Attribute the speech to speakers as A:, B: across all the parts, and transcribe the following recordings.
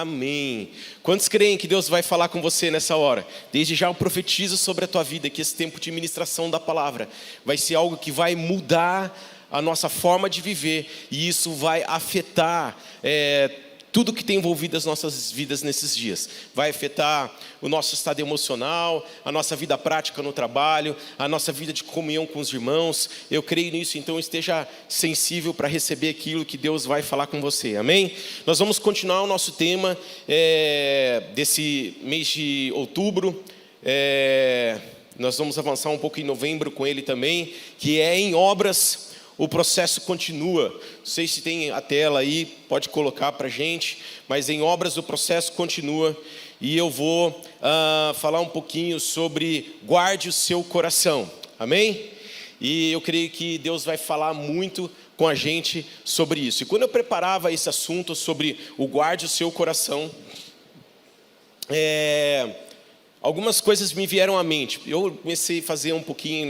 A: Amém. Quantos creem que Deus vai falar com você nessa hora? Desde já eu profetizo sobre a tua vida que esse tempo de ministração da palavra vai ser algo que vai mudar a nossa forma de viver, e isso vai afetar tudo que tem envolvido as nossas vidas nesses dias. Vai afetar o nosso estado emocional, a nossa vida prática no trabalho, a nossa vida de comunhão com os irmãos. Eu creio nisso, então esteja sensível para receber aquilo que Deus vai falar com você, amém? Nós vamos continuar o nosso tema desse mês de outubro. Nós vamos avançar um pouco em novembro com ele também, que é em obras. O processo continua. Não sei se tem a tela aí, pode colocar para a gente. Mas em obras o processo continua. E eu vou falar um pouquinho sobre guarde o seu coração. Amém? E eu creio que Deus vai falar muito com a gente sobre isso. E quando eu preparava esse assunto sobre o guarde o seu coração, algumas coisas me vieram à mente. Eu comecei a fazer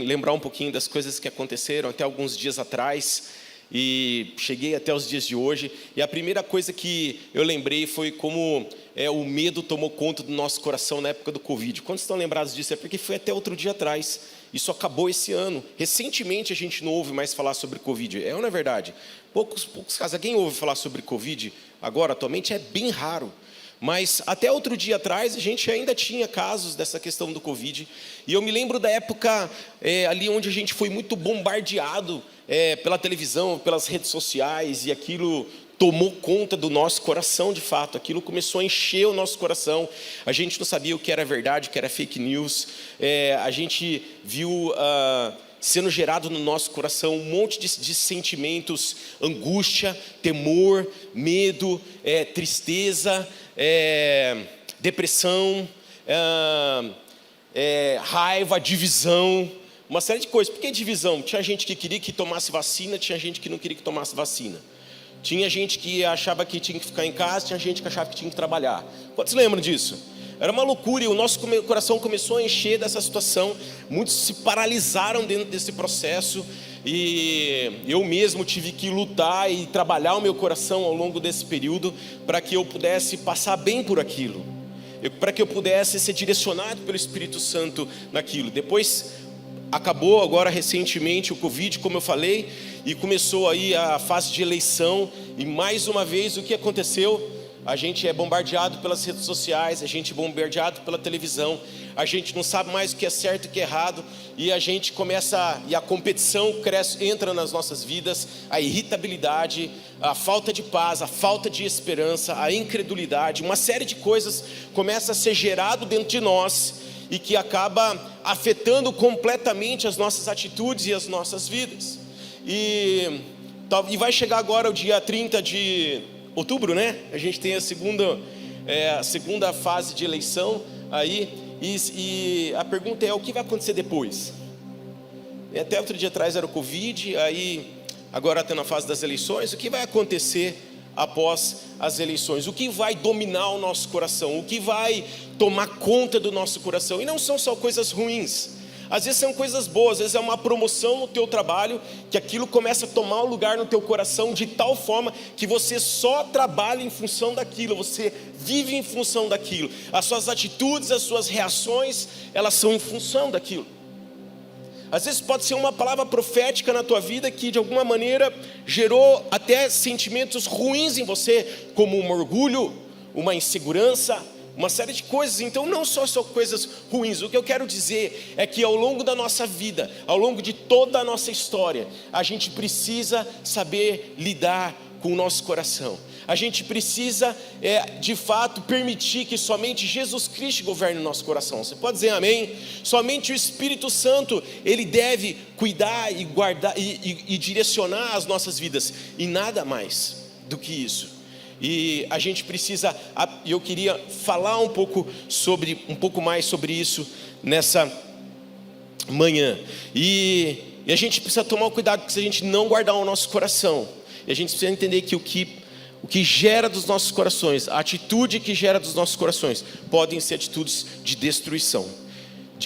A: lembrar um pouquinho das coisas que aconteceram até alguns dias atrás, e cheguei até os dias de hoje. E a primeira coisa que eu lembrei foi como o medo tomou conta do nosso coração na época do Covid. Quantos estão lembrados disso? É porque foi até outro dia atrás. Isso acabou esse ano. Recentemente a gente não ouve mais falar sobre Covid. Ou não é verdade? Poucos casos. Alguém ouve falar sobre Covid agora, atualmente? É bem raro. Mas até outro dia atrás a gente ainda tinha casos dessa questão do Covid. E eu me lembro da época ali onde a gente foi muito bombardeado pela televisão, pelas redes sociais, e aquilo tomou conta do nosso coração de fato. Aquilo começou a encher o nosso coração. A gente não sabia o que era verdade, o que era fake news. A gente viu sendo gerado no nosso coração um monte de sentimentos: angústia, temor, medo, tristeza, depressão, raiva, divisão, uma série de coisas. Por que divisão? Tinha gente que queria que tomasse vacina, tinha gente que não queria que tomasse vacina. Tinha gente que achava que tinha que ficar em casa, tinha gente que achava que tinha que trabalhar. Quantos lembram disso? Era uma loucura, e o nosso coração começou a encher dessa situação. Muitos se paralisaram dentro desse processo, e eu mesmo tive que lutar e trabalhar o meu coração ao longo desse período, para que eu pudesse passar bem por aquilo, para que eu pudesse ser direcionado pelo Espírito Santo naquilo. Depois acabou agora recentemente o Covid, como eu falei, e começou aí a fase de eleição, e mais uma vez o que aconteceu? A gente é bombardeado pelas redes sociais, a gente é bombardeado pela televisão, a gente não sabe mais o que é certo e o que é errado, e a gente começa, e a competição cresce, entra nas nossas vidas, a irritabilidade, a falta de paz, a falta de esperança, a incredulidade, uma série de coisas começa a ser gerado dentro de nós, e que acaba afetando completamente as nossas atitudes e as nossas vidas. E vai chegar agora o dia 30 de outubro, né? A gente tem a segunda fase de eleição aí, e a pergunta é: o que vai acontecer depois? Até outro dia atrás era o Covid, aí agora está na fase das eleições. O que vai acontecer após as eleições? O que vai dominar o nosso coração? O que vai tomar conta do nosso coração? E não são só coisas ruins. Às vezes são coisas boas, às vezes é uma promoção no teu trabalho, que aquilo começa a tomar um lugar no teu coração de tal forma que você só trabalha em função daquilo, você vive em função daquilo. As suas atitudes, as suas reações, elas são em função daquilo. Às vezes pode ser uma palavra profética na tua vida que de alguma maneira gerou até sentimentos ruins em você, como um orgulho, uma insegurança, uma série de coisas. Então não só coisas ruins. O que eu quero dizer é que ao longo da nossa vida, ao longo de toda a nossa história, a gente precisa saber lidar com o nosso coração. A gente precisa de fato permitir que somente Jesus Cristo governe o nosso coração. Você pode dizer amém? Somente o Espírito Santo, ele deve cuidar e guardar e direcionar as nossas vidas, e nada mais do que isso. E a gente precisa, eu queria falar um pouco mais sobre isso nessa manhã. E a gente precisa tomar um cuidado, porque se a gente não guardar o nosso coração, e a gente precisa entender que o que gera dos nossos corações, a atitude que gera dos nossos corações, podem ser atitudes de destruição,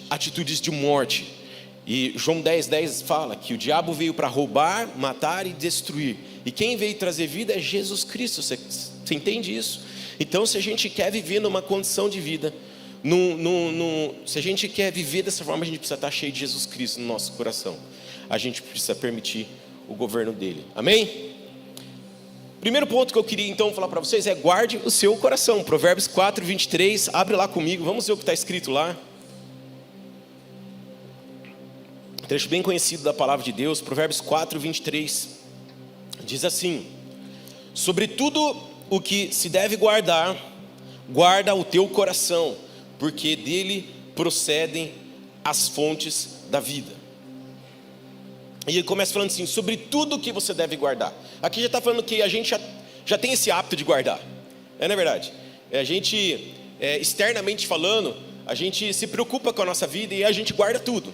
A: atitudes de morte. E João 10:10 fala que o diabo veio para roubar, matar e destruir, e quem veio trazer vida é Jesus Cristo. Você entende isso? Então, se a gente quer viver numa condição de vida, se a gente quer viver dessa forma, a gente precisa estar cheio de Jesus Cristo no nosso coração. A gente precisa permitir o governo dele. Amém? Primeiro ponto que eu queria então falar para vocês é: guarde o seu coração. Provérbios 4, 23, abre lá comigo, vamos ver o que está escrito lá. Um trecho bem conhecido da palavra de Deus. Provérbios 4, 23, diz assim: sobre tudo o que se deve guardar, guarda o teu coração, porque dele procedem as fontes da vida. E ele começa falando assim, sobre tudo que você deve guardar. Aqui já está falando que a gente já tem esse hábito de guardar. Não é verdade? A gente, externamente falando, a gente se preocupa com a nossa vida e a gente guarda tudo.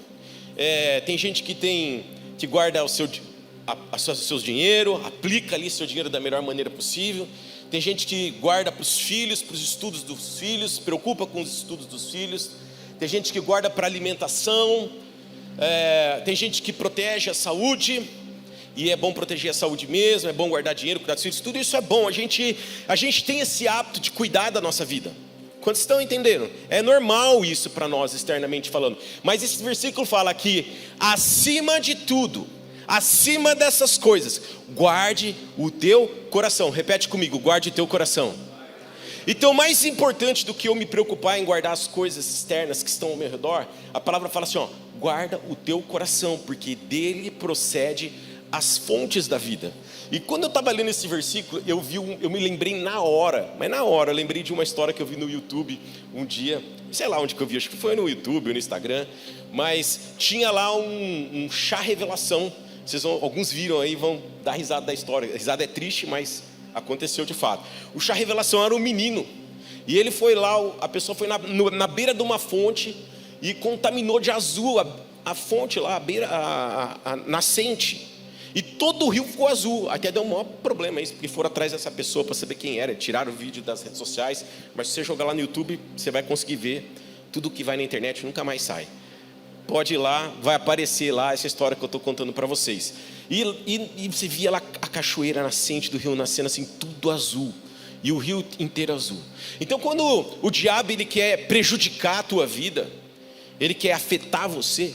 A: Tem gente que guarda seus dinheiro, aplica ali seu dinheiro da melhor maneira possível. Tem gente que guarda para os filhos, para os estudos dos filhos, se preocupa com os estudos dos filhos. Tem gente que guarda para alimentação. Tem gente que protege a saúde, e é bom proteger a saúde mesmo, é bom guardar dinheiro, cuidar dos filhos, tudo isso é bom. A gente tem esse hábito de cuidar da nossa vida. Quantos estão entendendo? É normal isso para nós, externamente falando. Mas esse versículo fala que, acima de tudo, acima dessas coisas, guarde o teu coração. Repete comigo, guarde o teu coração. Então, mais importante do que eu me preocupar em guardar as coisas externas que estão ao meu redor, a palavra fala assim, ó: guarda o teu coração, porque dele procede as fontes da vida. E quando eu estava lendo esse versículo, eu me lembrei na hora, eu lembrei de uma história que eu vi no YouTube um dia, sei lá onde que eu vi, acho que foi no YouTube ou no Instagram, mas tinha lá um chá revelação. Alguns viram aí, vão dar risada da história. A risada é triste, mas aconteceu de fato. O chá revelação era um menino, e ele foi lá, a pessoa foi na beira de uma fonte e contaminou de azul a fonte lá, a nascente, e todo o rio ficou azul. Até deu um maior problema isso, porque foram atrás dessa pessoa para saber quem era, tiraram o vídeo das redes sociais, mas se você jogar lá no YouTube, você vai conseguir ver. Tudo que vai na internet nunca mais sai. Pode ir lá, vai aparecer lá essa história que eu estou contando para vocês. E você via lá a cachoeira nascente do rio nascendo assim, tudo azul, e o rio inteiro azul. Então, quando o diabo ele quer prejudicar a tua vida, ele quer afetar você,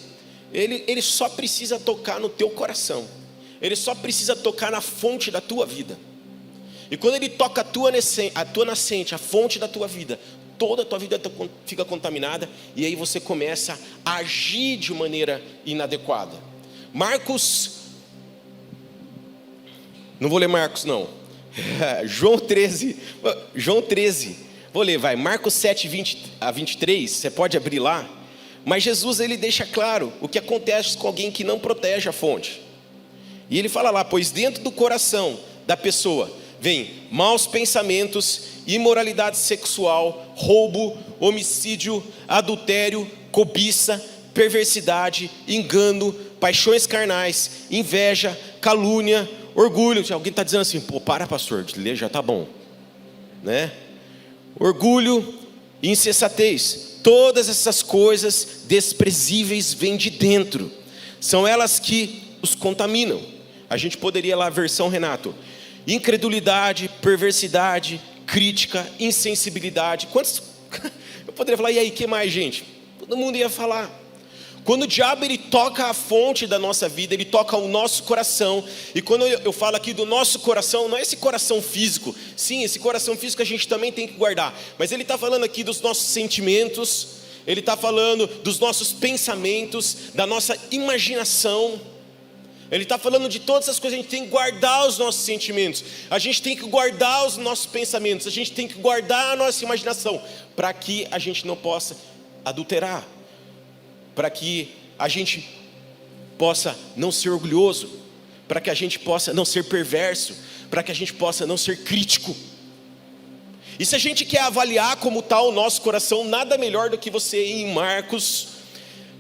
A: ele só precisa tocar no teu coração. Ele só precisa tocar na fonte da tua vida. E quando ele toca a tua nascente, a fonte da tua vida, toda a tua vida fica contaminada, e aí você começa a agir de maneira inadequada. Não vou ler Marcos não, João 13, vou ler, vai, Marcos 7, 20 a 23, você pode abrir lá. Mas Jesus ele deixa claro o que acontece com alguém que não protege a fonte. E ele fala lá, pois dentro do coração da pessoa vem maus pensamentos, imoralidade sexual, roubo, homicídio, adultério, cobiça, perversidade, engano, paixões carnais, inveja, calúnia, orgulho. Alguém está dizendo assim, pô, para pastor, de ler já está bom, né? Orgulho, insensatez, todas essas coisas desprezíveis vêm de dentro, são elas que os contaminam. A gente poderia lá, versão Renato, incredulidade, perversidade, crítica, insensibilidade. Quantos? Eu poderia falar, e aí, que mais, gente? Todo mundo ia falar. Quando o diabo ele toca a fonte da nossa vida, ele toca o nosso coração. E quando eu falo aqui do nosso coração, não é esse coração físico. Sim, esse coração físico a gente também tem que guardar. Mas ele está falando aqui dos nossos sentimentos, ele está falando dos nossos pensamentos, da nossa imaginação. Ele está falando de todas essas coisas. A gente tem que guardar os nossos sentimentos, a gente tem que guardar os nossos pensamentos, a gente tem que guardar a nossa imaginação, para que a gente não possa adulterar, para que a gente possa não ser orgulhoso, para que a gente possa não ser perverso, para que a gente possa não ser crítico. E se a gente quer avaliar como está o nosso coração, nada melhor do que você ir em Marcos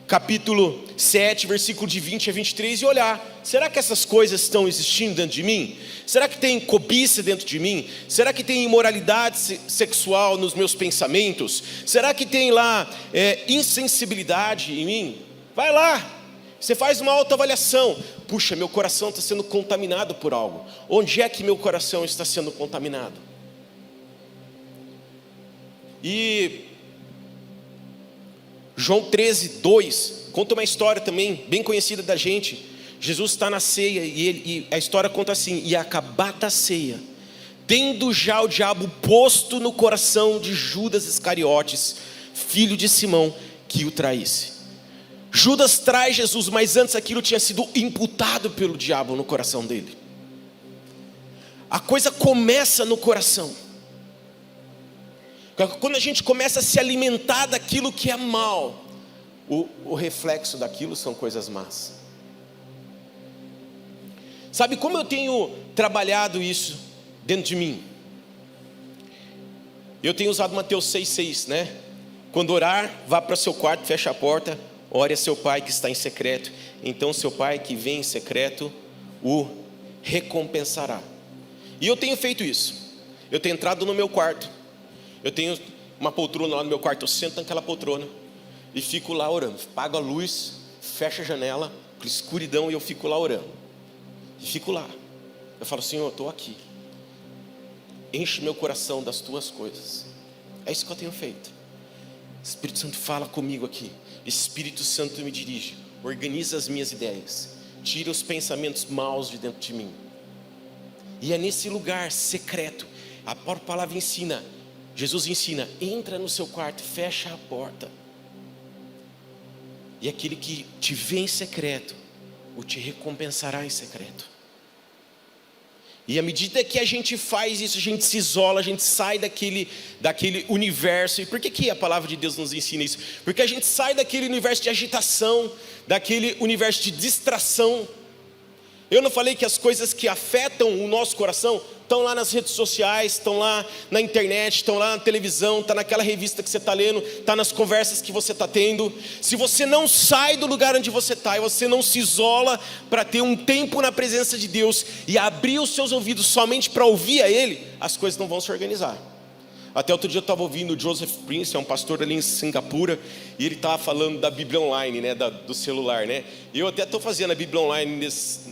A: capítulo 7, versículo de 20 a 23 e olhar, será que essas coisas estão existindo dentro de mim? Será que tem cobiça dentro de mim? Será que tem imoralidade sexual nos meus pensamentos? Será que tem lá insensibilidade em mim? Vai lá, você faz uma autoavaliação. Puxa, meu coração está sendo contaminado por algo. Onde é que meu coração está sendo contaminado? E João 13:2 conta uma história também bem conhecida da gente. Jesus está na ceia e a história conta assim: e acabada a ceia, tendo já o diabo posto no coração de Judas Iscariotes, filho de Simão, que o traísse. Judas traz Jesus, mas antes aquilo tinha sido imputado pelo diabo no coração dele. A coisa começa no coração. Quando a gente começa a se alimentar daquilo que é mal, o reflexo daquilo são coisas más. Sabe como eu tenho trabalhado isso dentro de mim? Eu tenho usado Mateus 6,6, né? Quando orar, vá para seu quarto, feche a porta, ore a seu pai que está em secreto, então seu pai que vem em secreto o recompensará. E eu tenho feito isso. Eu tenho entrado no meu quarto, eu tenho uma poltrona lá no meu quarto, eu sento naquela poltrona e fico lá orando, pago a luz, fecho a janela, escuridão, e eu fico lá orando. E fico lá, eu falo: Senhor, eu estou aqui, enche meu coração das tuas coisas. É isso que eu tenho feito. Espírito Santo fala comigo aqui, Espírito Santo me dirige, organiza as minhas ideias, tira os pensamentos maus de dentro de mim. E é nesse lugar secreto, a própria palavra ensina, Jesus ensina: entra no seu quarto, fecha a porta, e aquele que te vê em secreto o te recompensará em secreto. E à medida que a gente faz isso, a gente se isola, a gente sai daquele universo. E por que a palavra de Deus nos ensina isso? Porque a gente sai daquele universo de agitação, daquele universo de distração. Eu não falei que as coisas que afetam o nosso coração estão lá nas redes sociais, estão lá na internet, estão lá na televisão, está naquela revista que você está lendo, está nas conversas que você está tendo. Se você não sai do lugar onde você está, e você não se isola para ter um tempo na presença de Deus e abrir os seus ouvidos somente para ouvir a Ele, as coisas não vão se organizar. Até outro dia eu estava ouvindo o Joseph Prince, é um pastor ali em Singapura, e ele estava falando da Bíblia online, né, do celular, né? E eu até estou fazendo a Bíblia online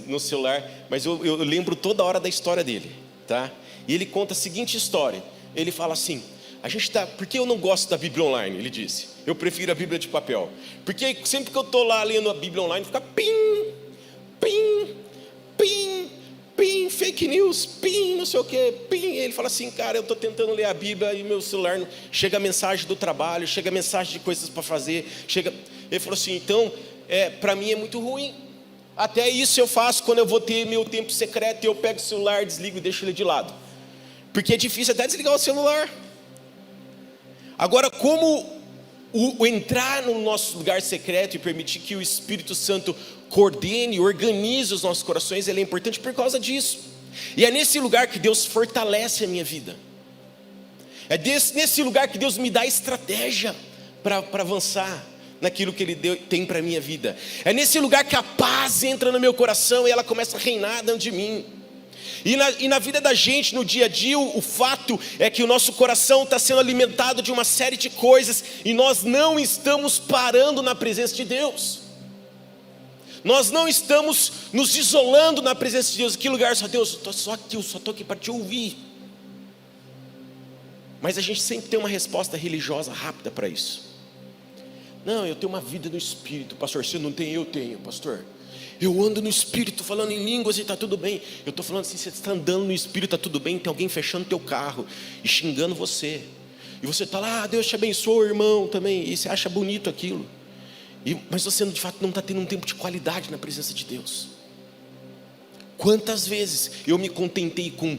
A: no celular, mas eu lembro toda hora da história dele, tá? E ele conta a seguinte história. Ele fala assim: por que eu não gosto da Bíblia online? Ele disse: eu prefiro a Bíblia de papel, porque sempre que eu estou lá lendo a Bíblia online, fica pim, pim, pim, pim, fake news, pim, não sei o que, pim. Ele fala assim: cara, eu estou tentando ler a Bíblia e meu celular chega mensagem do trabalho, chega mensagem de coisas para fazer, chega. Ele falou assim: então, para mim é muito ruim. Até isso eu faço quando eu vou ter meu tempo secreto, e eu pego o celular, desligo e deixo ele de lado, porque é difícil até desligar o celular. Agora, como o entrar no nosso lugar secreto e permitir que o Espírito Santo coordene, organize os nossos corações, ele é importante por causa disso. E é nesse lugar que Deus fortalece a minha vida. É nesse lugar que Deus me dá estratégia para avançar naquilo que Ele tem para a minha vida. É nesse lugar que a paz entra no meu coração e ela começa a reinar dentro de mim. E na vida da gente, no dia a dia, o fato é que o nosso coração está sendo alimentado de uma série de coisas, e nós não estamos parando na presença de Deus. Nós não estamos nos isolando na presença de Deus. Que lugar só Deus? Eu só estou aqui para te ouvir. Mas a gente sempre tem uma resposta religiosa rápida para isso. Não, eu tenho uma vida no Espírito, pastor. Você não tem, eu tenho, pastor. Eu ando no Espírito falando em línguas e está tudo bem. Eu estou falando assim: você está andando no Espírito, está tudo bem. Tem alguém fechando teu carro e xingando você, e você está lá: Deus te abençoe, irmão, também. E você acha bonito aquilo, mas você de fato não está tendo um tempo de qualidade na presença de Deus. Quantas vezes eu me contentei com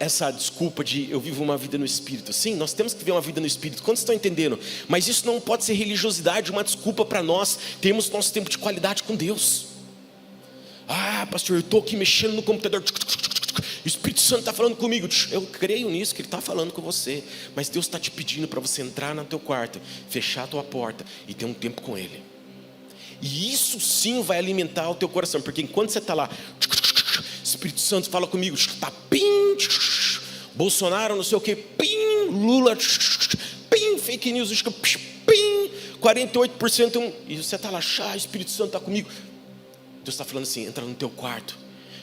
A: essa desculpa de eu vivo uma vida no Espírito? Sim, nós temos que viver uma vida no Espírito. Quantos estão entendendo? Mas isso não pode ser religiosidade, uma desculpa para nós termos nosso tempo de qualidade com Deus. Ah, pastor, eu estou aqui mexendo no computador, o Espírito Santo está falando comigo. Eu creio nisso, que Ele está falando com você, mas Deus está te pedindo para você entrar no teu quarto, fechar a tua porta e ter um tempo com Ele. E isso sim vai alimentar o teu coração, porque enquanto você está lá, Espírito Santo fala comigo, está pim, Bolsonaro não sei o que, pim, Lula, pim, fake news, pim, 48%, e você está lá: Espírito Santo está comigo. Deus está falando assim: entra no teu quarto,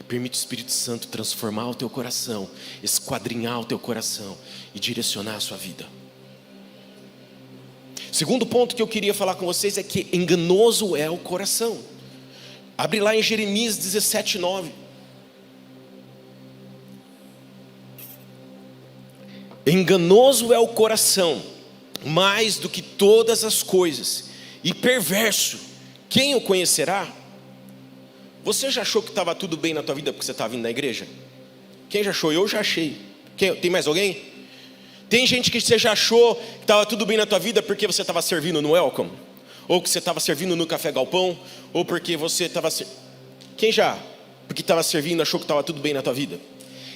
A: permite o Espírito Santo transformar o teu coração, esquadrinhar o teu coração e direcionar a sua vida. Segundo ponto que eu queria falar com vocês é que enganoso é o coração. Abre lá em Jeremias 17:9. Enganoso é o coração, mais do que todas as coisas, e perverso, quem o conhecerá? Você já achou que estava tudo bem na tua vida porque você estava vindo na igreja? Quem já achou? Eu já achei. Tem mais alguém? Tem gente que você já achou que estava tudo bem na tua vida porque você estava servindo no Welcome? Ou que você estava servindo no Café Galpão? Ou porque você estava... Quem já? Porque estava servindo, achou que estava tudo bem na tua vida?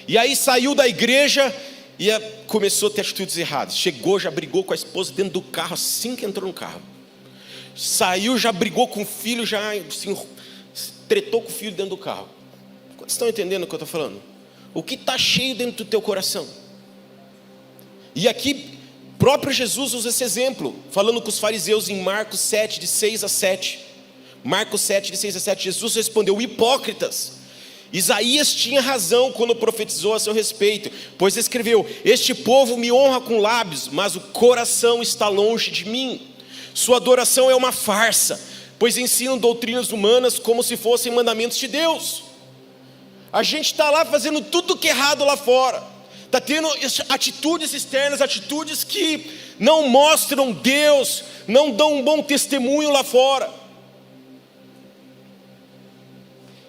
A: E aí saiu da igreja e começou a ter atitudes erradas. Chegou, já brigou com a esposa dentro do carro assim que entrou no carro. Saiu, já brigou com o filho, já assim, tretou com o filho dentro do carro. Vocês estão entendendo o que eu estou falando? O que está cheio dentro do teu coração? E aqui, próprio Jesus usa esse exemplo, falando com os fariseus em Marcos 7, de 6 a 7. Marcos 7, de 6 a 7, Jesus respondeu: hipócritas, Isaías tinha razão quando profetizou a seu respeito, pois escreveu: este povo me honra com lábios, mas o coração está longe de mim. Sua adoração é uma farsa, pois ensinam doutrinas humanas como se fossem mandamentos de Deus. A gente está lá fazendo tudo que é errado lá fora, está tendo atitudes externas, atitudes que não mostram Deus, não dão um bom testemunho lá fora.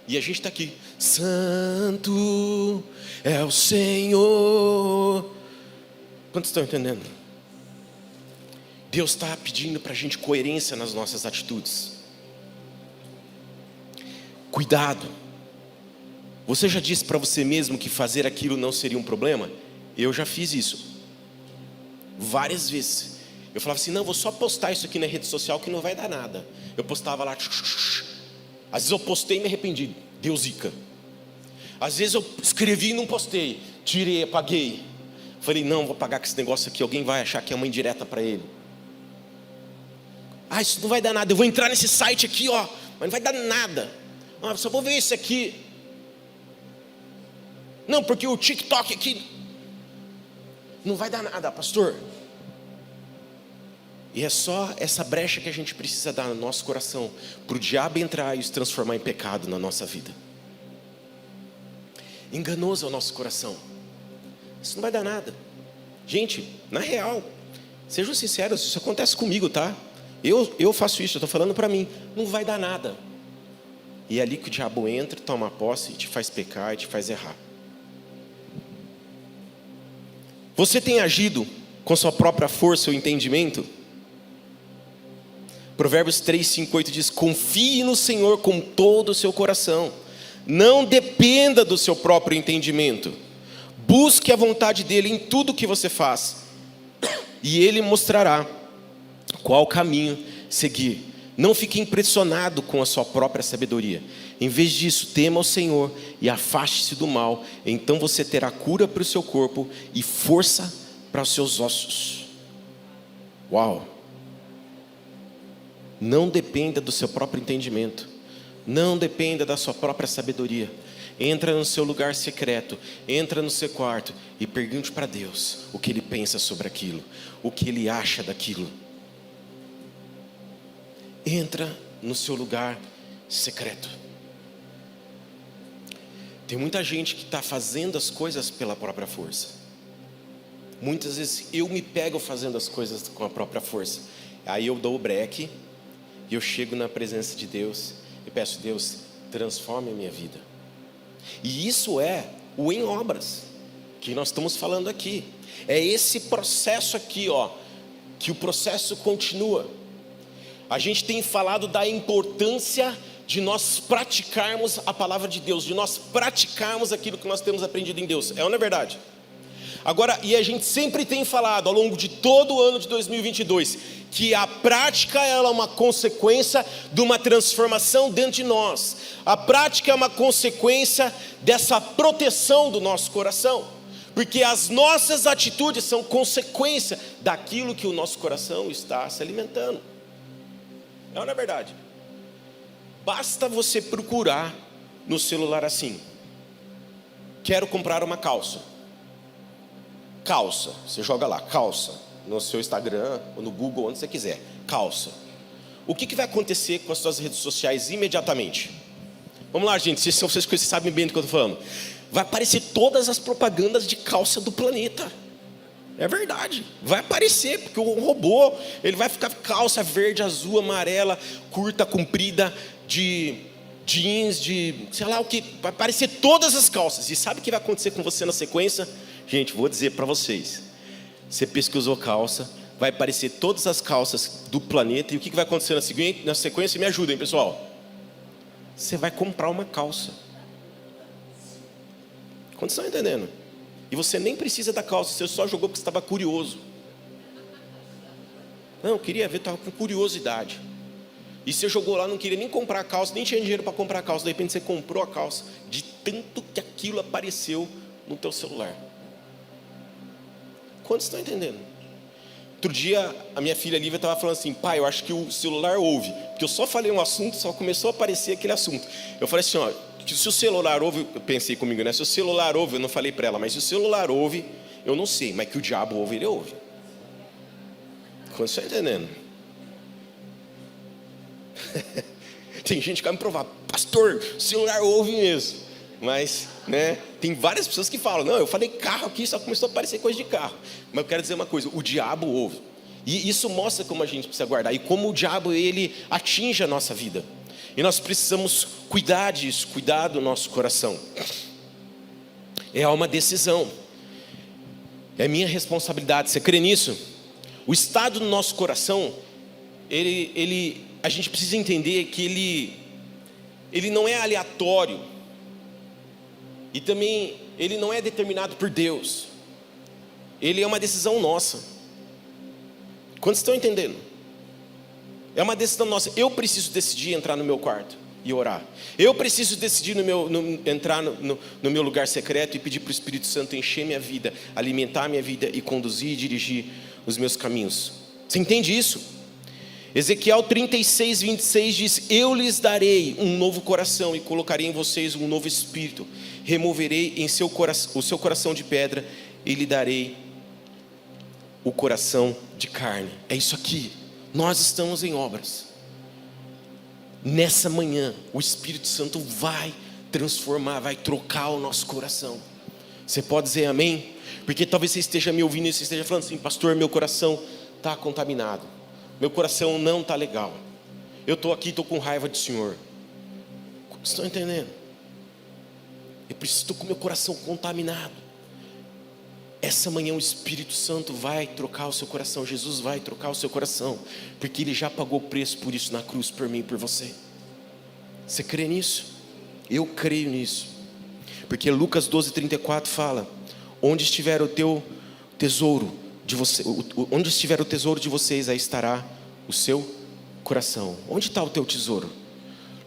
A: E a gente está aqui: Santo é o Senhor. Quantos estão entendendo? Deus está pedindo para a gente coerência nas nossas atitudes. Cuidado. Você já disse para você mesmo que fazer aquilo não seria um problema? Eu já fiz isso várias vezes. Eu falava assim: não, vou só postar isso aqui na rede social que não vai dar nada. Eu postava lá, às vezes eu postei e me arrependi, deu zica. Às vezes eu escrevi e não postei, tirei, apaguei. Falei: não, vou pagar com esse negócio aqui, alguém vai achar que é uma indireta para ele. Ah, isso não vai dar nada, eu vou entrar nesse site aqui, ó, mas não vai dar nada. Ah, só vou ver isso aqui. Não, porque o TikTok aqui não vai dar nada, pastor. E é só essa brecha que a gente precisa dar no nosso coração, para o diabo entrar e se transformar em pecado na nossa vida. Enganoso é o nosso coração. Isso não vai dar nada. Gente, na real, sejam sinceros, isso acontece comigo, tá? Eu faço isso, eu estou falando para mim. Não vai dar nada. E é ali que o diabo entra, toma posse e te faz pecar e te faz errar. Você tem agido com sua própria força ou entendimento? Provérbios 3, 5, 8 diz: confie no Senhor com todo o seu coração, não dependa do seu próprio entendimento, busque a vontade dEle em tudo que você faz, e Ele mostrará qual caminho seguir. Não fique impressionado com a sua própria sabedoria. Em vez disso, tema o Senhor e afaste-se do mal. Então você terá cura para o seu corpo e força para os seus ossos. Uau! Não dependa do seu próprio entendimento. Não dependa da sua própria sabedoria. Entra no seu lugar secreto, entra no seu quarto e pergunte para Deus o que Ele pensa sobre aquilo, o que Ele acha daquilo. Entra no seu lugar secreto. Tem muita gente que está fazendo as coisas pela própria força. Muitas vezes eu me pego fazendo as coisas com a própria força. Aí eu dou o breque e eu chego na presença de Deus e peço: Deus, transforme a minha vida. E isso é o em obras que nós estamos falando aqui. É esse processo aqui, ó, que o processo continua. A gente tem falado da importância de nós praticarmos a palavra de Deus, de nós praticarmos aquilo que nós temos aprendido em Deus. É ou não é verdade? Agora, e a gente sempre tem falado ao longo de todo o ano de 2022, que a prática ela é uma consequência de uma transformação dentro de nós. A prática é uma consequência dessa proteção do nosso coração, porque as nossas atitudes são consequência daquilo que o nosso coração está se alimentando. É ou não é verdade? Basta você procurar no celular assim: quero comprar uma calça. Calça, você joga lá, calça. no seu Instagram, ou no Google, onde você quiser, calça. O que vai acontecer com as suas redes sociais imediatamente? Vamos lá, gente, vocês sabem bem do que eu estou falando. Vai aparecer todas as propagandas de calça do planeta. É verdade, vai aparecer, porque o robô, ele vai ficar calça verde, azul, amarela, curta, comprida, de jeans, de sei lá o que, vai aparecer todas as calças. E sabe o que vai acontecer com você na sequência? Gente, vou dizer para vocês, você pesquisou calça, vai aparecer todas as calças do planeta, e o que vai acontecer na sequência? Me ajudem, pessoal. Você vai comprar uma calça. Quando vocês estão entendendo? E você nem precisa da calça, você só jogou porque você estava curioso. Não, eu queria ver, estava com curiosidade. E você jogou lá, não queria nem comprar a calça, nem tinha dinheiro para comprar a calça. De repente você comprou a calça, de tanto que aquilo apareceu no teu celular. Quantos estão entendendo? Outro dia, a minha filha Lívia estava falando assim: pai, eu acho que o celular ouve. Porque eu só falei um assunto, só começou a aparecer aquele assunto. Eu falei assim, ó, que se o celular ouve, eu pensei comigo, né? Se o celular ouve, eu não falei para ela, mas se o celular ouve, eu não sei, mas que o diabo ouve, ele ouve. Quando você está entendendo? Tem gente que vai me provar, pastor, o celular ouve mesmo. Mas, né, tem várias pessoas que falam, não, eu falei carro aqui, só começou a aparecer coisa de carro. Mas eu quero dizer uma coisa, o diabo ouve. E isso mostra como a gente precisa guardar, e como o diabo, ele atinge a nossa vida. E nós precisamos cuidar disso, cuidar do nosso coração. É uma decisão. É minha responsabilidade. Você crê nisso? O estado do nosso coração, a gente precisa entender que ele não é aleatório. E também ele não é determinado por Deus. Ele é uma decisão nossa. Quantos estão entendendo? É uma decisão nossa. Eu preciso decidir entrar no meu quarto e orar. Eu preciso decidir entrar no meu lugar secreto e pedir para o Espírito Santo encher minha vida, alimentar minha vida e conduzir e dirigir os meus caminhos. Você entende isso? Ezequiel 36, 26 diz: eu lhes darei um novo coração e colocarei em vocês um novo espírito. Removerei o seu coração de pedra e lhe darei o coração de carne. É isso aqui. Nós estamos em obras. Nessa manhã, o Espírito Santo vai transformar, vai trocar o nosso coração. Você pode dizer amém? Porque talvez você esteja me ouvindo e você esteja falando assim: pastor, meu coração está contaminado. Meu coração não está legal. Eu estou aqui, estou com raiva do Senhor. Estão entendendo? Eu preciso, estou com meu coração contaminado. Essa manhã o Espírito Santo vai trocar o seu coração. Jesus vai trocar o seu coração, porque Ele já pagou o preço por isso na cruz, por mim e por você. Você crê nisso? Eu creio nisso. Porque Lucas 12:34 fala: onde estiver o teu tesouro de você, onde estiver o tesouro de vocês, aí estará o seu coração. Onde está o teu tesouro?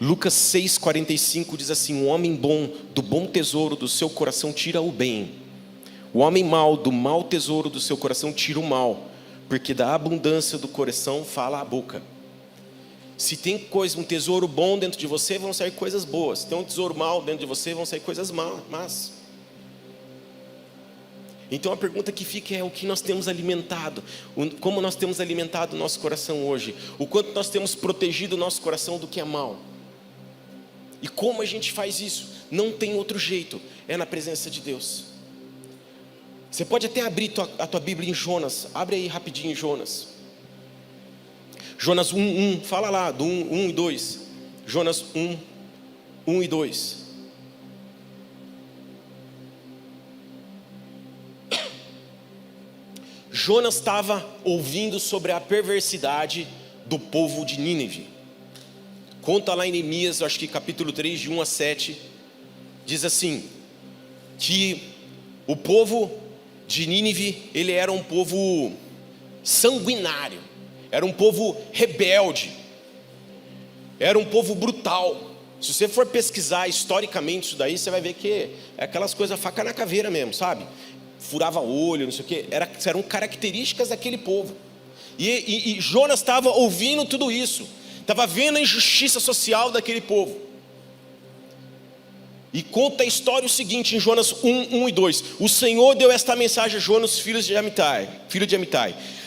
A: Lucas 6:45 diz assim: o homem bom, do bom tesouro do seu coração tira o bem. O homem mau, do mau tesouro do seu coração tira o mal, porque da abundância do coração fala a boca. Se tem um tesouro bom dentro de você, vão sair coisas boas. Se tem um tesouro mau dentro de você, vão sair coisas más. Então a pergunta que fica é: o que nós temos alimentado? Como nós temos alimentado o nosso coração hoje? O quanto nós temos protegido o nosso coração do que é mal? E como a gente faz isso? Não tem outro jeito, é na presença de Deus. Você pode até abrir a tua Bíblia em Jonas. Abre aí rapidinho em Jonas. Jonas 1:1. Fala lá do 1 e 2. Jonas 1 e 2. Jonas estava ouvindo sobre a perversidade do povo de Nínive. Conta lá em Neemias, acho que capítulo 3, de 1 a 7. Diz assim: que o povo de Nínive, ele era um povo sanguinário, era um povo rebelde, era um povo brutal. Se você for pesquisar historicamente isso daí, você vai ver que é aquelas coisas faca na caveira mesmo, sabe? Furava olho, não sei o que, eram características daquele povo. E Jonas estava ouvindo tudo isso, estava vendo a injustiça social daquele povo. E conta a história o seguinte, em Jonas 1 e 2. O Senhor deu esta mensagem a Jonas, filho de Amitai: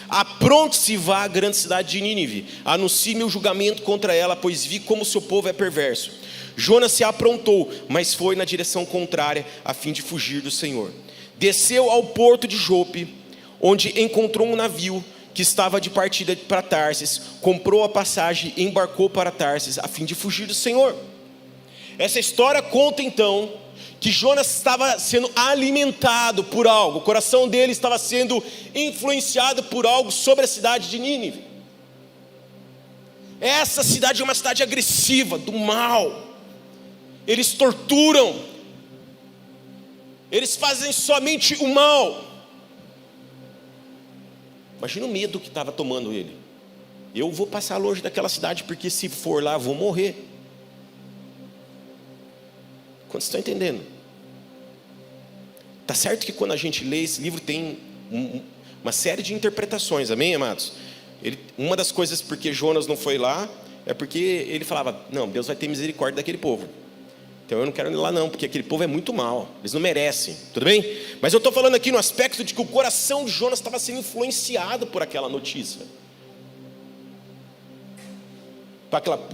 A: apronte-se e vá à grande cidade de Nínive, anuncie meu julgamento contra ela, pois vi como seu povo é perverso. Jonas se aprontou, mas foi na direção contrária, a fim de fugir do Senhor. Desceu ao porto de Jope, onde encontrou um navio que estava de partida para Tarsis, comprou a passagem e embarcou para Tarsis, a fim de fugir do Senhor. Essa história conta então que Jonas estava sendo alimentado por algo, o coração dele estava sendo influenciado por algo sobre a cidade de Nínive. Essa cidade é uma cidade agressiva, do mal. Eles torturam, eles fazem somente o mal. Imagina o medo que estava tomando ele. Eu vou passar longe daquela cidade, porque se for lá, vou morrer. Quantos estão entendendo? Tá certo que quando a gente lê esse livro tem uma série de interpretações, amém, amados? Uma das coisas porque Jonas não foi lá, é porque ele falava, não, Deus vai ter misericórdia daquele povo. Então eu não quero ir lá não, porque aquele povo é muito mau, eles não merecem, tudo bem? Mas eu estou falando aqui no aspecto de que o coração de Jonas estava sendo influenciado por aquela notícia.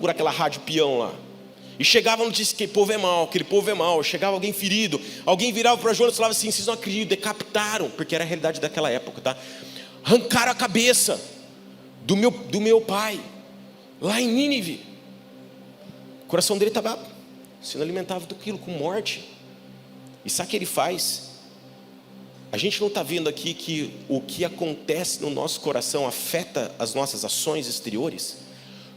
A: Por aquela rádio peão lá. E chegava a notícia que aquele povo é mau, aquele povo é mau. Chegava alguém ferido, alguém virava para Jonas e falava assim, vocês não acreditam, decapitaram, porque era a realidade daquela época, tá? Arrancaram a cabeça do meu pai, lá em Nínive. O coração dele estava sendo alimentado daquilo, com morte. E sabe o que ele faz? A gente não está vendo aqui que o que acontece no nosso coração afeta as nossas ações exteriores?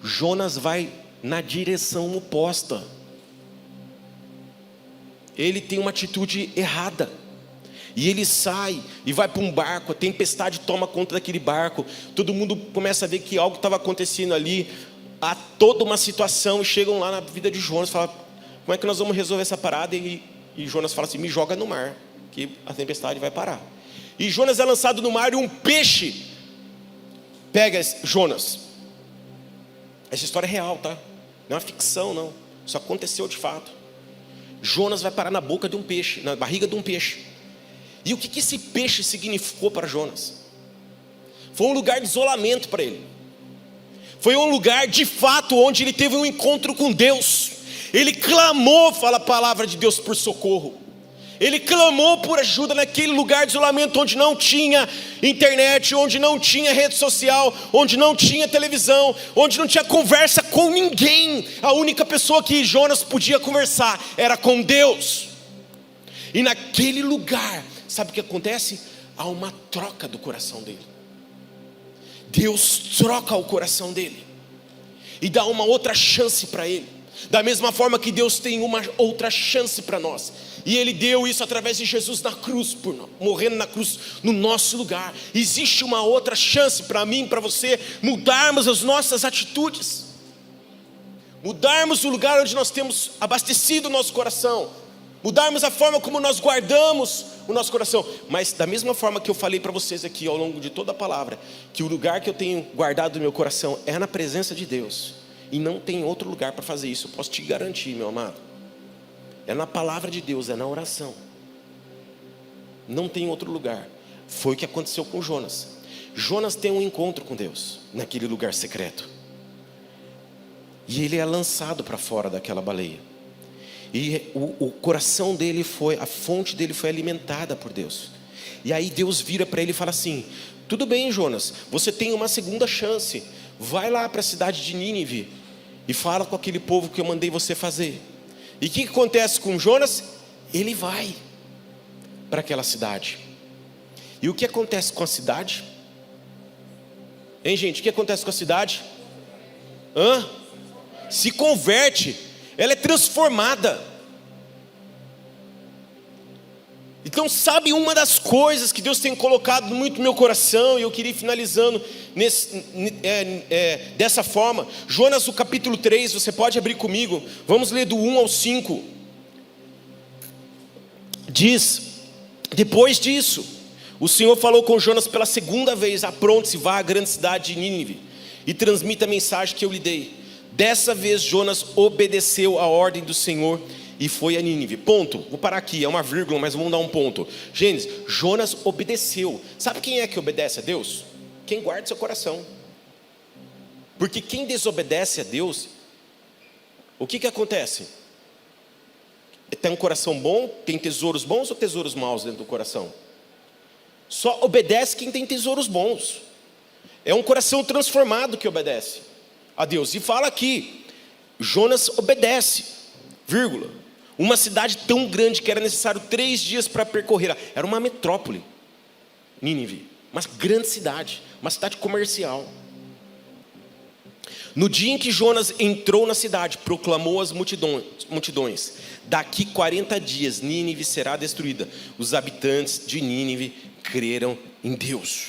A: Jonas vai na direção oposta. Ele tem uma atitude errada. E ele sai e vai para um barco, a tempestade toma conta daquele barco. Todo mundo começa a ver que algo estava acontecendo ali. Há toda uma situação e chegam lá na vida de Jonas e falam, como é que nós vamos resolver essa parada? E Jonas fala assim, me joga no mar, que a tempestade vai parar. E Jonas é lançado no mar e um peixe pega Jonas. Essa história é real, tá? Não é uma ficção, não. Isso aconteceu de fato. Jonas vai parar na boca de um peixe, na barriga de um peixe. E o que esse peixe significou para Jonas? Foi um lugar de isolamento para ele. Foi um lugar de fato onde ele teve um encontro com Deus. Ele clamou, fala a palavra de Deus, por socorro. Ele clamou por ajuda naquele lugar de isolamento onde não tinha internet, onde não tinha rede social, onde não tinha televisão, onde não tinha conversa com ninguém. A única pessoa que Jonas podia conversar era com Deus. E naquele lugar, sabe o que acontece? Há uma troca do coração dele. Deus troca o coração dele e dá uma outra chance para ele. Da mesma forma que Deus tem uma outra chance para nós. E Ele deu isso através de Jesus na cruz, morrendo na cruz no nosso lugar. Existe uma outra chance para mim e para você mudarmos as nossas atitudes. Mudarmos o lugar onde nós temos abastecido o nosso coração. Mudarmos a forma como nós guardamos o nosso coração. Mas da mesma forma que eu falei para vocês aqui ao longo de toda a palavra, que o lugar que eu tenho guardado no meu coração é na presença de Deus. E não tem outro lugar para fazer isso, eu posso te garantir, meu amado. É na palavra de Deus, é na oração. Não tem outro lugar. Foi o que aconteceu com Jonas. Jonas tem um encontro com Deus, naquele lugar secreto. E ele é lançado para fora daquela baleia. E o coração dele a fonte dele foi alimentada por Deus. E aí Deus vira para ele e fala assim, tudo bem Jonas, você tem uma segunda chance. Vai lá para a cidade de Nínive e fala com aquele povo que eu mandei você fazer. E o que acontece com Jonas? Ele vai para aquela cidade. E o que acontece com a cidade? Hein, gente, o que acontece com a cidade? Se converte, ela é transformada. Então sabe uma das coisas que Deus tem colocado muito no meu coração, e eu queria ir finalizando dessa forma. Jonas, o capítulo 3, você pode abrir comigo, vamos ler do 1 ao 5. Diz, depois disso, o Senhor falou com Jonas pela segunda vez, apronte-se, vá à grande cidade de Nínive, e transmita a mensagem que eu lhe dei. Dessa vez Jonas obedeceu a ordem do Senhor, e foi a Nínive. Ponto. Vou parar aqui, é uma vírgula, mas vamos dar um ponto. Gênesis, Jonas obedeceu. Sabe quem é que obedece a Deus? Quem guarda seu coração. Porque quem desobedece a Deus, o que acontece? Tem um coração bom, tem tesouros bons ou tesouros maus dentro do coração? Só obedece quem tem tesouros bons. É um coração transformado que obedece a Deus. E fala aqui, Jonas obedece, vírgula. Uma cidade tão grande que era necessário 3 dias para percorrer. Era uma metrópole, Nínive, uma grande cidade, uma cidade comercial. No dia em que Jonas entrou na cidade, proclamou às multidões: daqui 40 dias Nínive será destruída. Os habitantes de Nínive creram em Deus.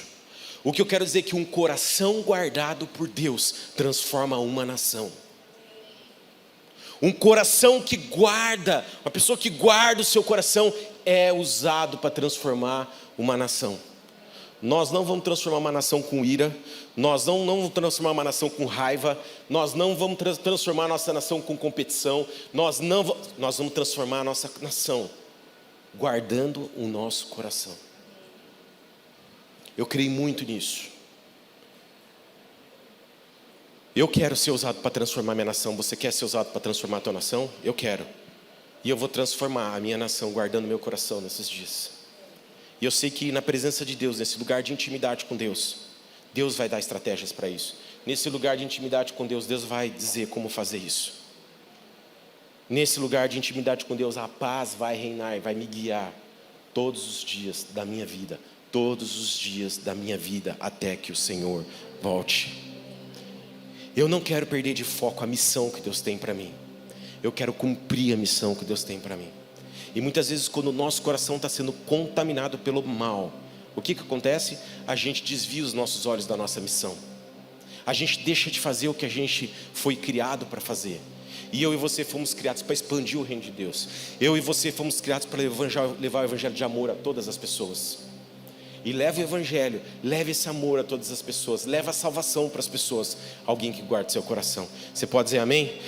A: O que eu quero dizer é que um coração guardado por Deus transforma uma nação. Um coração que guarda, uma pessoa que guarda o seu coração é usado para transformar uma nação. Nós não vamos transformar uma nação com ira, nós não vamos transformar uma nação com raiva, nós não vamos transformar a nossa nação com competição, nós vamos transformar a nossa nação guardando o nosso coração. Eu creio muito nisso. Eu quero ser usado para transformar a minha nação. Você quer ser usado para transformar a tua nação? Eu quero. E eu vou transformar a minha nação guardando meu coração nesses dias. E eu sei que na presença de Deus, nesse lugar de intimidade com Deus, Deus vai dar estratégias para isso. Nesse lugar de intimidade com Deus, Deus vai dizer como fazer isso. Nesse lugar de intimidade com Deus, a paz vai reinar e vai me guiar todos os dias da minha vida. Todos os dias da minha vida até que o Senhor volte. Eu não quero perder de foco a missão que Deus tem para mim. Eu quero cumprir a missão que Deus tem para mim. E muitas vezes quando o nosso coração está sendo contaminado pelo mal, o que acontece? A gente desvia os nossos olhos da nossa missão. A gente deixa de fazer o que a gente foi criado para fazer. E eu e você fomos criados para expandir o reino de Deus. Eu e você fomos criados para levar o evangelho de amor a todas as pessoas. E leve o evangelho, leve esse amor a todas as pessoas, leve a salvação para as pessoas. Alguém que guarde seu coração. Você pode dizer amém?